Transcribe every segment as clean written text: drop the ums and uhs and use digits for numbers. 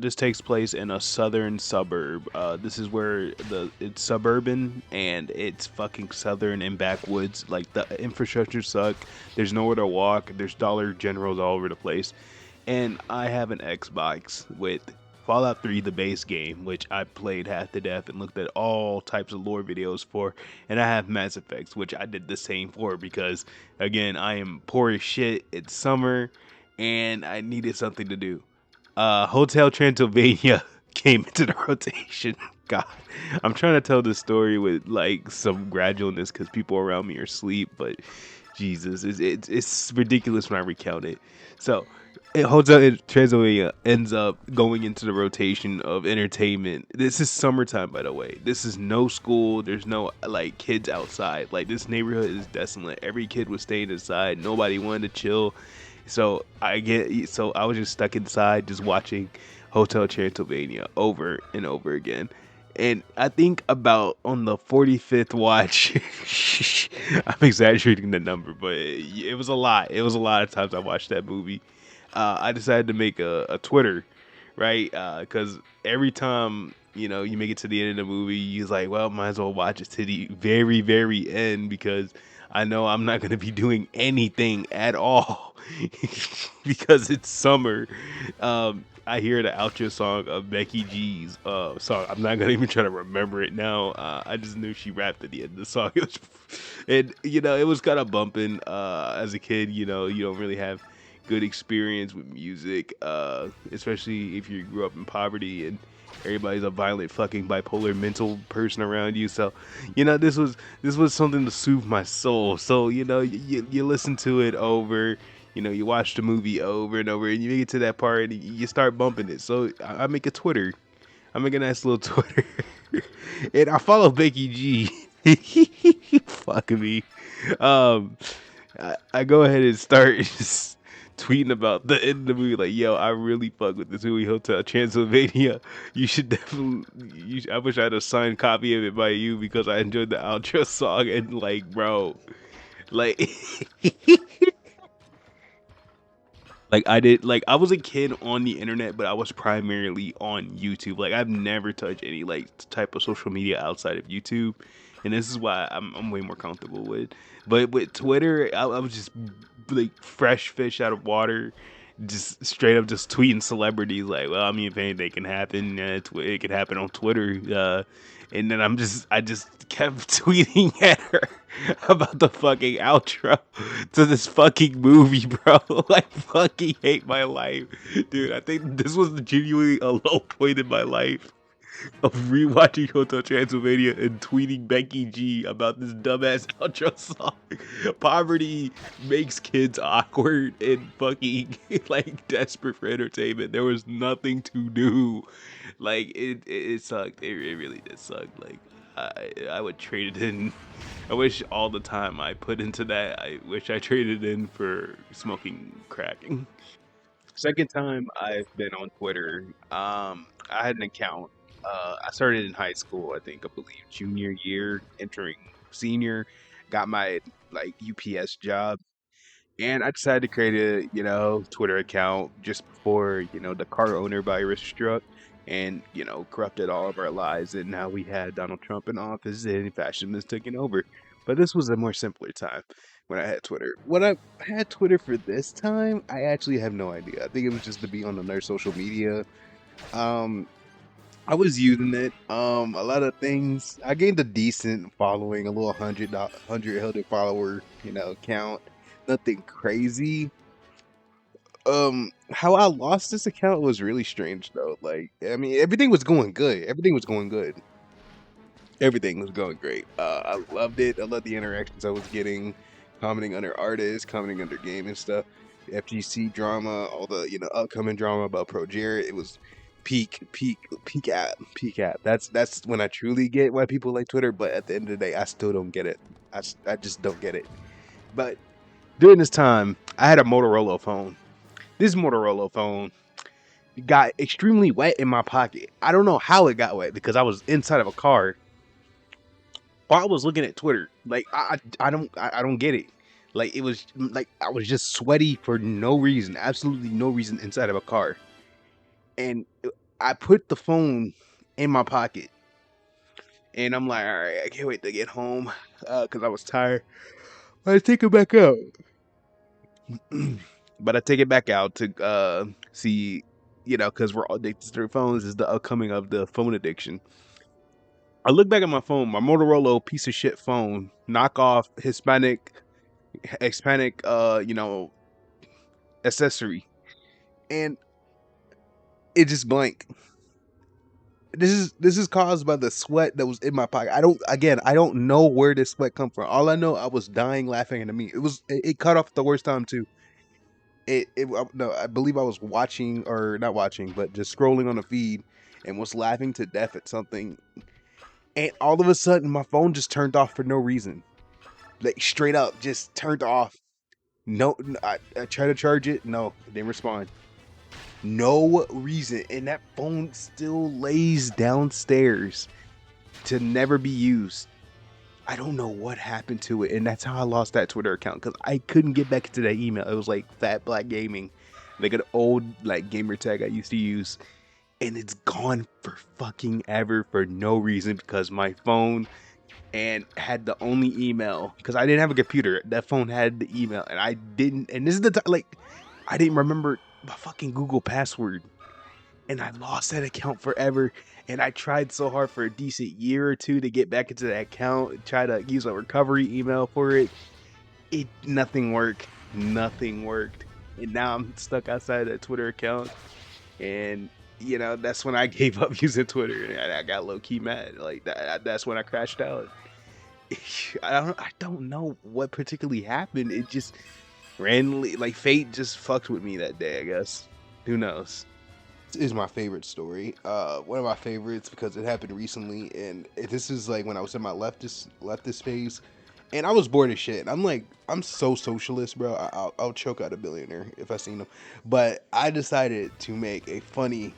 this takes place in a southern suburb. This is where it's suburban and it's fucking southern and backwoods. Like the infrastructure suck. There's nowhere to walk. There's Dollar Generals all over the place. And I have an Xbox with Fallout 3, the base game, which I played half to death and looked at all types of lore videos for. And I have Mass Effects, which I did the same for because, again, I am poor as shit. It's summer and I needed something to do. Hotel Transylvania came into the rotation. God, I'm trying to tell this story with like some gradualness because people around me are asleep, but Jesus, it's ridiculous when I recount it. So, Hotel Transylvania ends up going into the rotation of entertainment. This is summertime, by the way. This is no school. There's no like kids outside. Like this neighborhood is desolate. Every kid was staying inside. Nobody wanted to chill. So I was just stuck inside, just watching Hotel Transylvania over and over again. And I think about on the 45th watch, I'm exaggerating the number, but it was a lot. It was a lot of times I watched that movie. I decided to make a Twitter, right? Because every time you make it to the end of the movie, you're like, well, might as well watch it to the very, very end because I know I'm not gonna be doing anything at all because it's summer. I hear the outro song of Becky G's song. I'm not gonna even try to remember it now. I just knew she rapped at the end of the song. And it was kind of bumping. As a kid, you don't really have good experience with music, especially if you grew up in poverty and everybody's a violent fucking bipolar mental person around you. So, this was something to soothe my soul. So, you listen to it over, you watch the movie over and over, and you make it to that part, and you start bumping it. So, I make a Twitter. I make a nice little Twitter, and I follow Becky G. Fuck me. Um, I go ahead and start just tweeting about the end of the movie, like, yo, I really fuck with this movie, Hotel Transylvania. You should definitely. I wish I had a signed copy of it by you because I enjoyed the outro song and like, bro, like, like I was a kid on the internet, but I was primarily on YouTube. Like I've never touched any like type of social media outside of YouTube, and this is why I'm way more comfortable with. But with Twitter, I was just like fresh fish out of water, just straight up just tweeting celebrities. Like, well, I mean, if anything can happen, it could happen on Twitter. And then I just kept tweeting at her about the fucking outro to this fucking movie, bro. Like, fucking hate my life, dude. I think this was genuinely a low point in my life of rewatching Hotel Transylvania and tweeting Becky G about this dumbass outro song. Poverty makes kids awkward and fucking like desperate for entertainment. There was nothing to do. Like it sucked. It really did suck. Like I would trade it in. I wish all the time I put into that. I wish I traded in for smoking crack. Second time I've been on Twitter. I had an account. I started in high school, I think, I believe, junior year, entering senior. Got my like UPS job, and I decided to create a Twitter account just before the car owner virus struck, and corrupted all of our lives. And now we had Donald Trump in office, and fascism is taking over. But this was a more simpler time when I had Twitter. When I had Twitter for this time, I actually have no idea. I think it was just to be on another social media. Um, I was using it. A lot of things. I gained a decent following, a little hundred follower, count. Nothing crazy. How I lost this account was really strange though. Like, I mean, everything was going good. Everything was going good. Everything was going great. I loved it. I loved the interactions I was getting, commenting under artists, commenting under game and stuff. The FGC drama, all the upcoming drama about Pro Jared. It was peak app. That's when I truly get why people like Twitter. But at the end of the day, I still don't get it. I just don't get it. But during this time, I had a Motorola phone. This Motorola phone got extremely wet in my pocket. I don't know how it got wet because I was inside of a car while I was looking at Twitter. Like I don't get it. Like it was like I was just sweaty for no reason, absolutely no reason inside of a car. And I put the phone in my pocket, and I'm like, all right, I can't wait to get home, because I was tired. I take it back out, but I take it back out to see, because we're all addicted to our phones. Is the upcoming of the phone addiction. I look back at my phone, my Motorola piece of shit phone, knockoff Hispanic, accessory, and it just blank. This is caused by the sweat that was in my pocket. I don't know where this sweat come from. All I know, I was dying laughing at me. It cut off at the worst time too. No, I believe I was watching, or not watching, but just scrolling on the feed and was laughing to death at something. And all of a sudden, my phone just turned off for no reason. Like straight up, just turned off. No, I tried to charge it. No, it didn't respond. No reason, and that phone still lays downstairs to never be used. I don't know what happened to it, and that's how I lost that Twitter account, because I couldn't get back into that email. It was like Fat Black Gaming, like an old like gamer tag I used to use, and it's gone for fucking ever for no reason, because my phone and had the only email, because I didn't have a computer. That phone had the email, and I didn't. And this is the time, like, I didn't remember my fucking Google password, and I lost that account forever. And I tried so hard for a decent year or two to get back into that account, try to use a recovery email for it. Nothing worked. Nothing worked. And now I'm stuck outside that Twitter account. And that's when I gave up using Twitter, and I got low key mad. Like that's when I crashed out. I don't know what particularly happened. It just randomly, like, fate just fucked with me that day, I guess. Who knows? This is my favorite story. One of my favorites because it happened recently, and this is like when I was in my leftist phase, and I was bored as shit. I'm like, I'm so socialist, bro. I'll choke out a billionaire if I seen him. But I decided to make a funny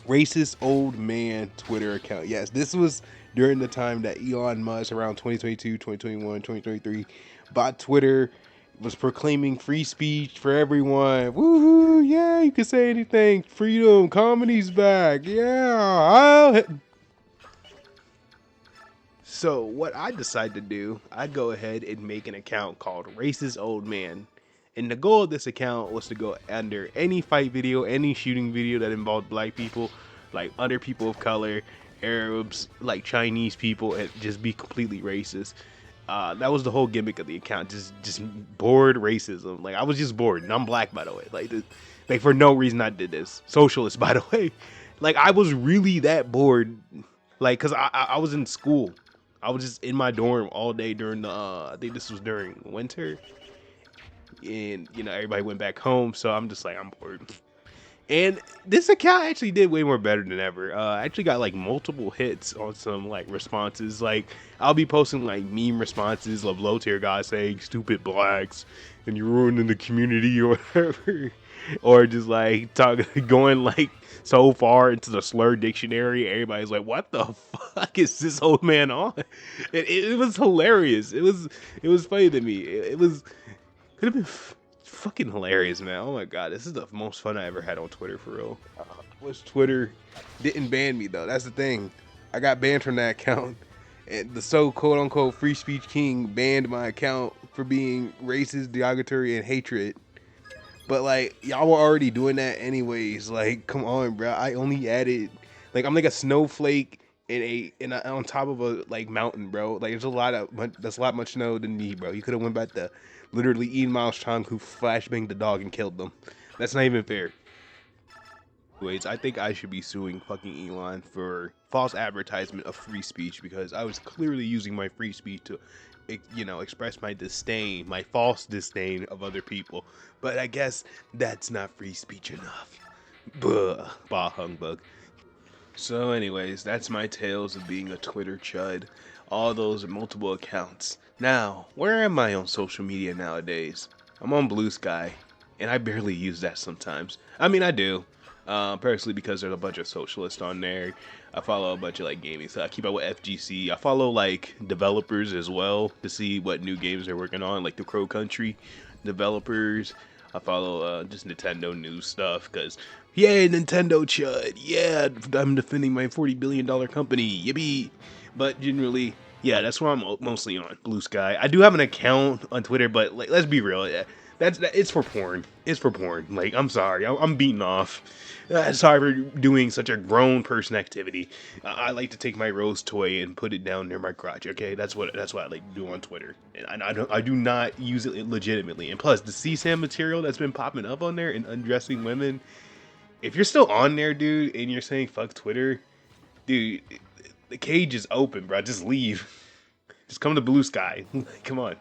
racist old man Twitter account. Yes, this was during the time that Elon Musk, around 2022, 2021, 2023, bought Twitter, was proclaiming free speech for everyone. Woohoo! Yeah, you can say anything. Freedom, comedy's back. Yeah. So what I decided to do, I go ahead and make an account called Racist Old Man. And the goal of this account was to go under any fight video, any shooting video that involved black people, like other people of color, Arabs, like Chinese people, and just be completely racist. That was the whole gimmick of the account, just bored racism. Like, I was just bored, and I'm black, by the way. Like for no reason I did this. Socialist, by the way. Like, I was really that bored. Like, cause I was in school. I was just in my dorm all day during the I think this was during winter, and everybody went back home, so I'm just like, I'm bored. And this account actually did way more better than ever. I actually got like multiple hits on some like responses. Like, I'll be posting like meme responses of low tier guys saying stupid blacks and you're ruining the community or whatever. Or just like going like so far into the slur dictionary, everybody's like, "What the fuck is this old man on?" It was hilarious. It was funny to me. It was could have been fucking hilarious, man. Oh my god, this is the most fun I ever had on Twitter, for real. Wish Twitter didn't ban me though. That's the thing. I got banned from that account, and the so quote unquote free speech king banned my account for being racist, derogatory, and hatred. But like, y'all were already doing that anyways. Like, come on, bro. I only added, like, I'm like a snowflake on top of a like mountain, bro. Like, there's a lot much snow than me, bro. You could have went back to literally Ian Miles Chong, who flashbanged the dog and killed them. That's not even fair. Anyways, I think I should be suing fucking Elon for false advertisement of free speech, because I was clearly using my free speech to express my disdain, my false disdain of other people. But I guess that's not free speech enough. Bah humbug. So anyways, that's my tales of being a Twitter chud. All those multiple accounts. Now, where am I on social media nowadays? I'm on Blue Sky, and I barely use that sometimes. I mean, I do. Personally, because there's a bunch of socialists on there. I follow a bunch of like gaming, so I keep up with FGC. I follow like developers as well to see what new games they're working on, like the Crow Country developers. I follow just Nintendo news stuff, because Yeah, Nintendo chud. Yeah, I'm defending my $40 billion company. Yippee! But generally, yeah, that's where I'm mostly on Blue Sky. I do have an account on Twitter, but like, let's be real. Yeah, it's for porn. It's for porn. Like, I'm sorry, I'm beating off. Sorry for doing such a grown person activity. I like to take my Rose toy and put it down near my crotch. Okay, that's what I like to do on Twitter, and I do not use it legitimately. And plus, the CSAM material that's been popping up on there and undressing women. If you're still on there, dude, and you're saying fuck Twitter, dude, the cage is open, bro. Just leave. Just come to Blue Sky. Come on.